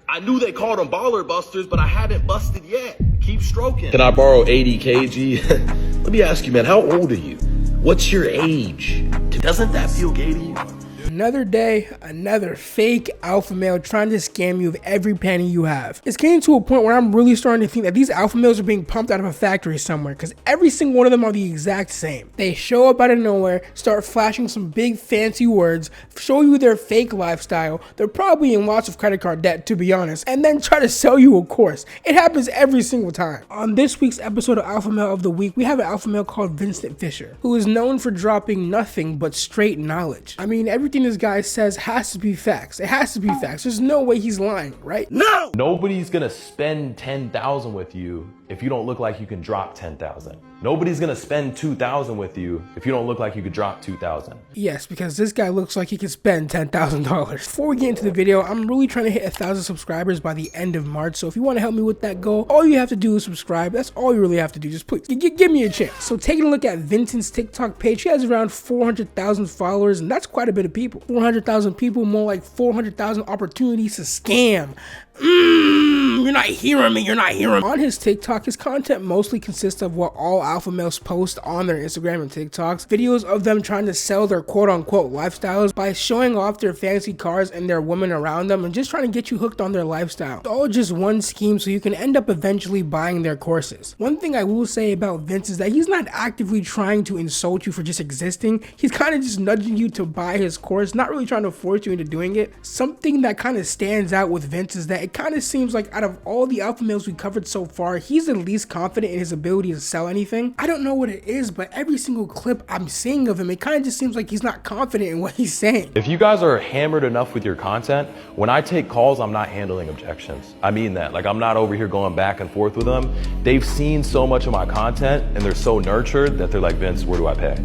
I knew they called them baller busters, but I haven't busted yet. Keep stroking. Can I borrow 80 kg? Let me ask you, man, how old are you? What's your age? Doesn't that feel gay to you? Another day, another fake alpha male trying to scam you of every penny you have. It's getting to a point where I'm really starting to think that these alpha males are being pumped out of a factory somewhere, because every single one of them are the exact same. They show up out of nowhere, start flashing some big fancy words, show you their fake lifestyle, they're probably in lots of credit card debt to be honest, and then try to sell you a course. It happens every single time. On this week's episode of Alpha Male of the Week, we have an alpha male called Vincent Fisher, who is known for dropping nothing but straight knowledge. I mean, everything this guy says has to be facts. It has to be facts. There's no way he's lying, right? No! Nobody's gonna spend 10,000 with you if you don't look like you can drop 10,000. Nobody's gonna spend 2,000 with you if you don't look like you could drop 2,000. Yes, because this guy looks like he could spend $10,000. Before we get into the video, I'm really trying to hit 1,000 subscribers by the end of March. So if you want to help me with that goal, all you have to do is subscribe. That's all you really have to do. Just please give me a chance. So taking a look at Vincent's TikTok page, he has around 400,000 followers, and that's quite a bit of people. 400,000 people, more like 400,000 opportunities to scam. You're not hearing me, you're not hearing me. On his TikTok, his content mostly consists of what all alpha males post on their Instagram and TikToks. Videos of them trying to sell their quote-unquote lifestyles by showing off their fancy cars and their women around them and just trying to get you hooked on their lifestyle. It's all just one scheme so you can end up eventually buying their courses. One thing I will say about Vince is that he's not actively trying to insult you for just existing. He's kind of just nudging you to buy his course, not really trying to force you into doing it. Something that kind of stands out with Vince is that it kind of seems like out of all the alpha males we covered so far, he's the least confident in his ability to sell anything. I don't know what it is, but every single clip I'm seeing of him, it kind of just seems like he's not confident in what he's saying. If you guys are hammered enough with your content, when I take calls, I'm not handling objections. I mean that. Like, I'm not over here going back and forth with them. They've seen so much of my content and they're so nurtured that they're like, Vince, where do I pay?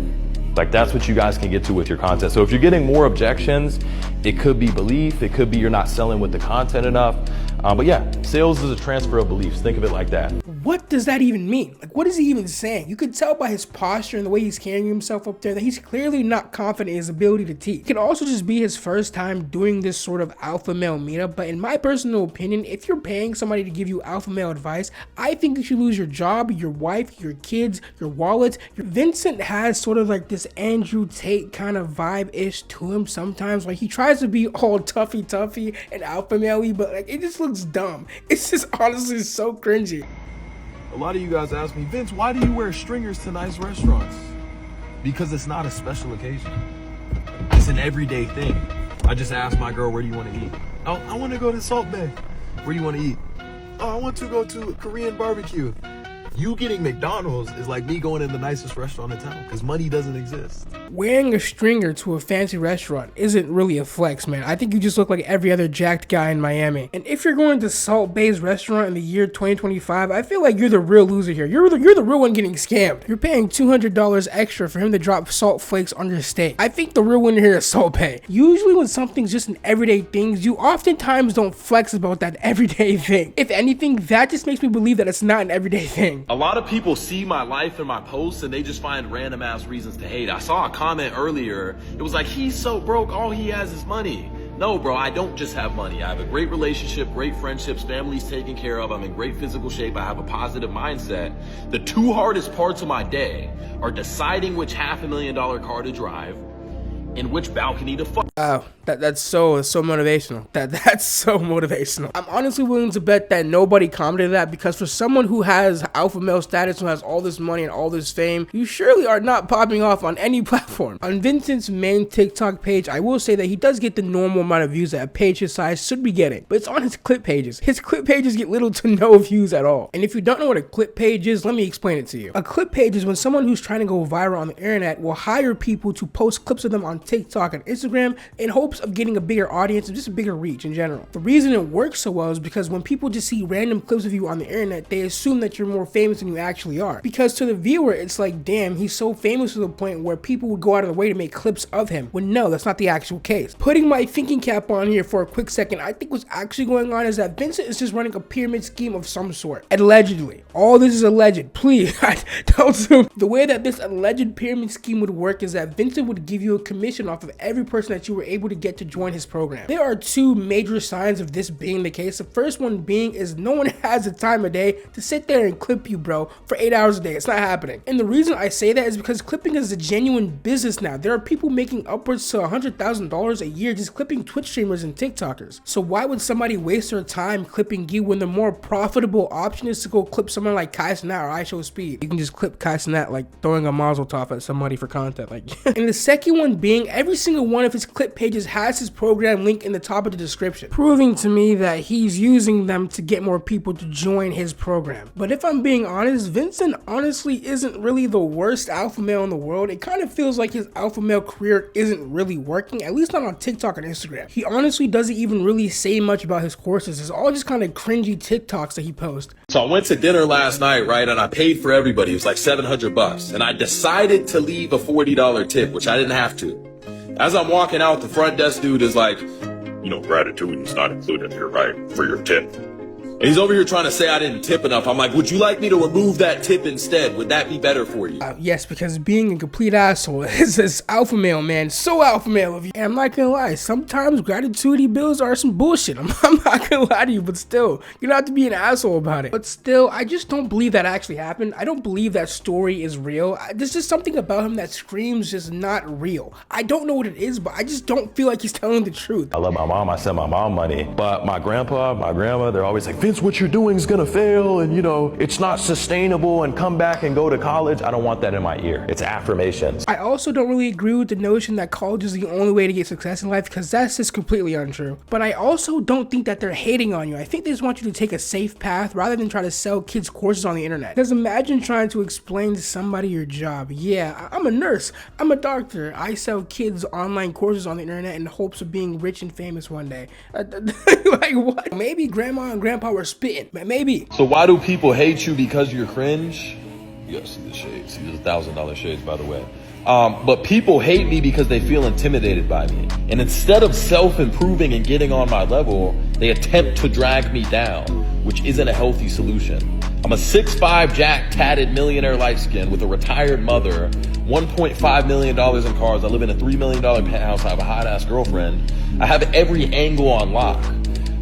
Like, that's what you guys can get to with your content. So if you're getting more objections, it could be belief, it could be you're not selling with the content enough. But yeah, sales is a transfer of beliefs. Think of it like that. What does that even mean? Like, what is he even saying? You could tell by his posture and the way he's carrying himself up there that he's clearly not confident in his ability to teach. It could also just be his first time doing this sort of alpha male meetup, but in my personal opinion, if you're paying somebody to give you alpha male advice, I think you should lose your job, your wife, your kids, your wallet. Vincent has sort of like this Andrew Tate kind of vibe-ish to him sometimes. Like, he tries to be all toughy and alpha male-y, but like, it just looks dumb. It's just honestly so cringy. A lot of you guys ask me, Vince, why do you wear stringers to nice restaurants? Because it's not a special occasion. It's an everyday thing. I just asked my girl, where do you want to eat? Oh, I want to go to Salt Bay. Where do you want to eat? Oh, I want to go to Korean barbecue. You getting McDonald's is like me going in the nicest restaurant in town because money doesn't exist. Wearing a stringer to a fancy restaurant isn't really a flex, man. I think you just look like every other jacked guy in Miami. And if you're going to Salt Bay's restaurant in the year 2025, I feel like you're the real loser here. You're the real one getting scammed. You're paying $200 extra for him to drop salt flakes on your steak. I think the real winner here is Salt Bay. Usually when something's just an everyday thing, you oftentimes don't flex about that everyday thing. If anything, that just makes me believe that it's not an everyday thing. A lot of people see my life and my posts and they just find random ass reasons to hate. I saw a comment earlier. It was like, he's so broke, all he has is money. No, bro, I don't just have money. I have a great relationship, great friendships, family's taken care of. I'm in great physical shape. I have a positive mindset. The two hardest parts of my day are deciding which $500,000 car to drive and which balcony to fuck. Oh, that's so motivational. That's so motivational. I'm honestly willing to bet that nobody commented that, because for someone who has alpha male status, who has all this money and all this fame, you surely are not popping off on any platform. On Vincent's main TikTok page, I will say that he does get the normal amount of views that a page his size should be getting, but it's on his clip pages. His clip pages get little to no views at all. And if you don't know what a clip page is, let me explain it to you. A clip page is when someone who's trying to go viral on the internet will hire people to post clips of them on TikTok and Instagram in hopes of getting a bigger audience and just a bigger reach in general. The reason it works so well is because when people just see random clips of you on the internet, they assume that you're more famous than you actually are. Because to the viewer, it's like, damn, he's so famous to the point where people would go out of their way to make clips of him. When no, that's not the actual case. Putting my thinking cap on here for a quick second, I think what's actually going on is that Vincent is just running a pyramid scheme of some sort. Allegedly. All this is alleged. Please, don't assume. The way that this alleged pyramid scheme would work is that Vincent would give you a commission off of every person that you you were able to get to join his program. There are two major signs of this being the case. The first one being is no one has the time of day to sit there and clip you, bro, for 8 hours a day. It's not happening. And the reason I say that is because clipping is a genuine business now. There are people making upwards to $100,000 a year just clipping Twitch streamers and TikTokers. So why would somebody waste their time clipping you when the more profitable option is to go clip someone like Kai Cenat or IShowSpeed? You can just clip Kai Cenat like throwing a mazel tov at somebody for content. Like, and the second one being every single one of his clip pages has his program link in the top of the description, proving to me that he's using them to get more people to join his program. But if I'm being honest, Vincent honestly isn't really the worst alpha male in the world. It kind of feels like his alpha male career isn't really working, at least not on TikTok and Instagram. He honestly doesn't even really say much about his courses. It's all just kind of cringy TikToks that he posts. So I went to dinner last night, right? And I paid for everybody. It was like $700. And I decided to leave a $40 tip, which I didn't have to. As I'm walking out, the front desk dude is like, you know, gratitude is not included here, right? For your tip. And he's over here trying to say I didn't tip enough. I'm like, would you like me to remove that tip instead? Would that be better for you? Yes, because being a complete asshole is this alpha male, man. So alpha male of you. And I'm not gonna lie, sometimes gratitude bills are some bullshit. I'm not gonna lie to you, but still, you don't have to be an asshole about it. But still, I just don't believe that actually happened. I don't believe that story is real. There's just something about him that screams just not real. I don't know what it is, but I just don't feel like he's telling the truth. I love my mom. I send my mom money. But my grandpa, my grandma, they're always like, Vince, what you're doing is gonna fail, and you know, it's not sustainable, and come back and go to college. I don't want that in my ear. It's affirmations. I also don't really agree with the notion that college is the only way to get success in life, because that's just completely untrue. But I also don't think that they're hating on you. I think they just want you to take a safe path rather than try to sell kids courses on the internet. Because imagine trying to explain to somebody your job. Yeah, I'm a nurse, I'm a doctor, I sell kids online courses on the internet in hopes of being rich and famous one day. Like what? Maybe grandma and grandpa were spitting, maybe. So why do people hate you? Because you're cringe? You gotta see the shades. See, there's $1,000 shades, by the way. But people hate me because they feel intimidated by me. And instead of self-improving and getting on my level, they attempt to drag me down, which isn't a healthy solution. I'm a 6'5", jack, tatted millionaire light skin with a retired mother, $1.5 million in cars. I live in a $3 million penthouse. I have a hot ass girlfriend. I have every angle on lock.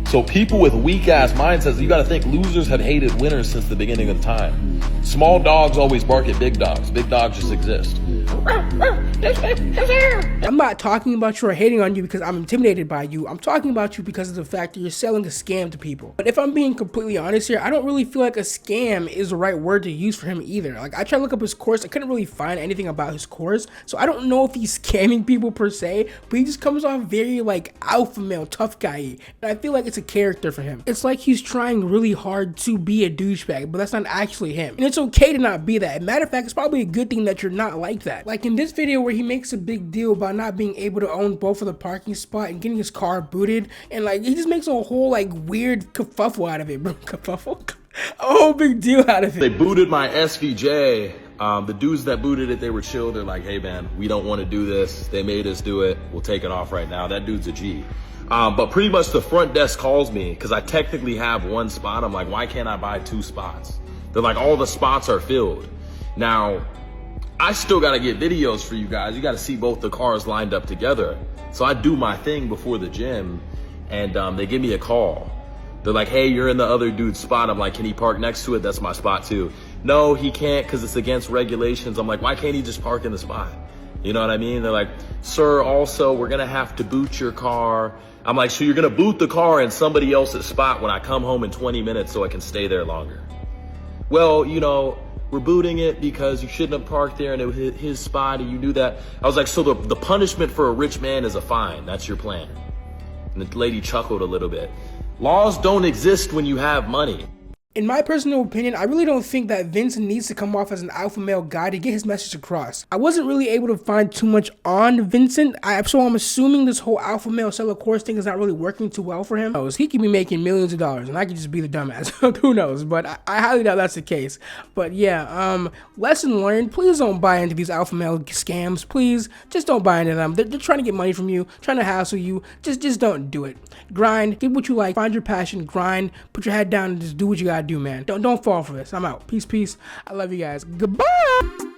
So people with weak ass mindsets, you gotta think losers have hated winners since the beginning of time. Small dogs always bark at big dogs. Big dogs just exist. I'm not talking about you or hating on you because I'm intimidated by you. I'm talking about you because of the fact that you're selling a scam to people. But if I'm being completely honest here, I don't really feel like a scam is the right word to use for him either. Like, I tried to look up his course. I couldn't really find anything about his course. So I don't know if he's scamming people per se, but he just comes off very like alpha male, tough guy-y. And I feel like it's a character for him. It's like he's trying really hard to be a douchebag, but that's not actually him. And it's okay to not be that. Matter of fact, it's probably a good thing that you're not like that. Like in this video where he makes a big deal about not being able to own both of the parking spot and getting his car booted, and like he just makes a whole like weird kerfuffle out of it, bro. Kerfuffle? A whole big deal out of it. They booted my SVJ. The dudes that booted it, they were chill. They're like, hey man, we don't want to do this. They made us do it. We'll take it off right now. That dude's a G. But pretty much the front desk calls me because I technically have one spot. I'm like, why can't I buy 2 spots? They're like, all the spots are filled. Now, I still got to get videos for you guys. You got to see both the cars lined up together. So I do my thing before the gym, and they give me a call. They're like, hey, you're in the other dude's spot. I'm like, can he park next to it? That's my spot too. No, he can't because it's against regulations. I'm like, why can't he just park in the spot? You know what I mean? They're like, sir, also, we're going to have to boot your car. I'm like, so you're going to boot the car in somebody else's spot when I come home in 20 minutes so I can stay there longer? Well, you know, we're booting it because you shouldn't have parked there and it was his spot and you knew that. I was like, so the punishment for a rich man is a fine. That's your plan. And the lady chuckled a little bit. Laws don't exist when you have money. In my personal opinion, I really don't think that Vincent needs to come off as an alpha male guy to get his message across. I wasn't really able to find too much on Vincent, so I'm assuming this whole alpha male seller course thing is not really working too well for him. He could be making millions of dollars and I could just be the dumbass. Who knows? But I highly doubt that's the case. But yeah, lesson learned, please don't buy into these alpha male scams. Please, just don't buy into them. They're trying to get money from you, trying to hassle you. Just don't do it. Grind, get what you like, find your passion, grind, put your head down and just do what you gotta do, man. Don't fall for this. I'm out. Peace. I love you guys. Goodbye.